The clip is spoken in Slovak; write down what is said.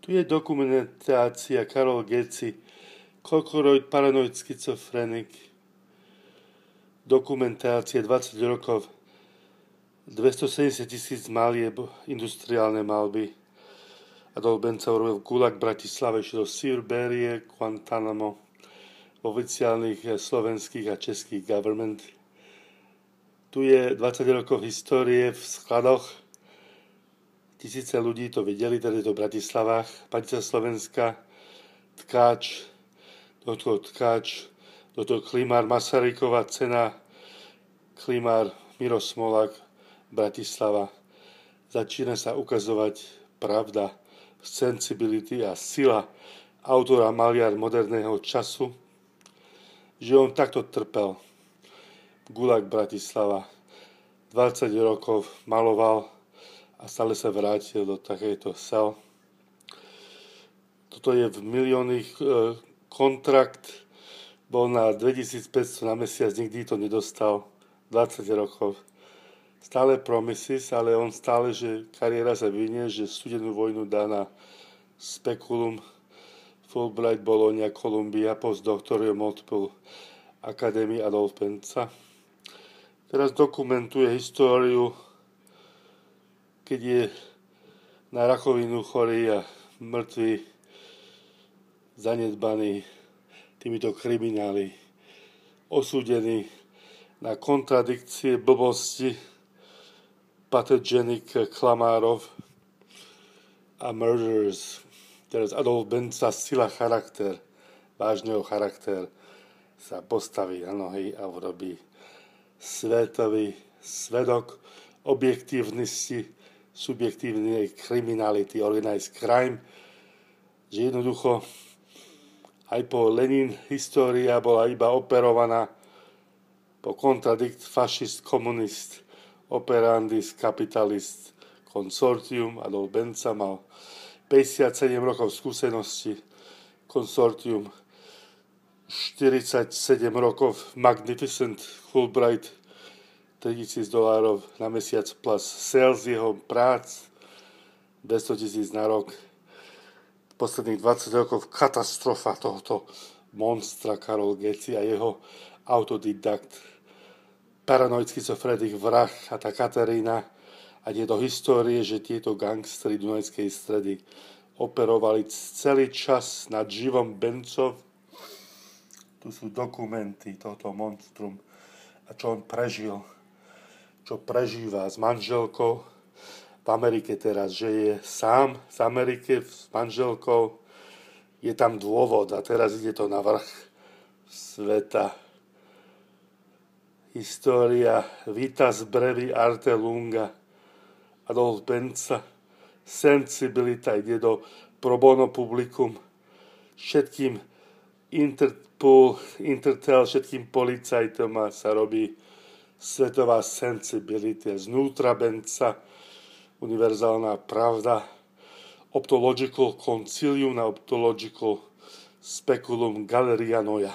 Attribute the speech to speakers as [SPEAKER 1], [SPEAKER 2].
[SPEAKER 1] Tu je dokumentácia Karol Geci, Kokoroid, paranoid schizofrenik. Dokumentácia 20 rokov, 270 000 malieb, industriálne malby. Adolf Benca urobil Gulag v Bratislave, šiel do Siberie, Guantanamo, v oficiálnych slovenských a českých government. Tu je 20 rokov histórie v skladoch. Tisíce ľudí to videli, tady to v Bratislavách. Panica Slovenska, Tkáč, doktor Tkáč, doktor Klimár, Masaryková cena, Klimár, Miro Smolák, Bratislava. Začína sa ukazovať pravda, sensibility a sila autora maliar moderného času, že on takto trpel. Gulag Bratislava, 20 rokov maloval a stále sa vrátil do takejto sel. Toto je v miliónnych kontrakt, bol na 2500 na mesiac, nikdy to nedostal, 20 rokov. Stále promises, ale on stále, že kariéra sa vynie, že studenú vojnu dá na Speculum, Fulbright, Bologna, Columbia, postdoctoral multiple Academy Adolf Benca. Teraz dokumentuje históriu, keď je na rakovinu chorý a mŕtvy, zanedbaný týmito krimináli, osúdený na kontradikcie, blbosti, pathogenic klamárov a murderers. Teraz Adolf Benca, sila charakter, vážneho charakter, sa postaví na nohy a urobí svetový svedok objektívnosti, subjektívnej kriminality, organized crime, že jednoducho aj po Lenin história bola iba operovaná po kontradikt, fašist, komunist, operandis, kapitalist, konsortium. Adolf Benca mal 57 rokov skúsenosti, konsortium 47 rokov, Magnificent Fulbright, $3000 na mesiac plus sales jeho prác, 200 000 na rok. Posledných 20 rokov katastrofa tohoto monstra Karol Geci a jeho autodidakt, paranoid schizofrenik, vrah a tá Katarína. A je do histórie, že tieto gangstri Dunajskej Stredy operovali celý čas nad živom Bencov. Tu sú dokumenty tohto monstrum a čo on prežil, čo prežíva s manželkou v Amerike teraz, že je sám z Amerike s manželkou, je tam dôvod a teraz ide to na vrch sveta. História Vitas Brevi Arte Lunga, Adolf Benca, sensibilita, ide do pro bono publikum, všetkým Interpol, Intertel, všetkým policajtom a sa robí svetová sensibilita, znútra Benca, univerzálna pravda, optological concilium na optological speculum Galeria Noja.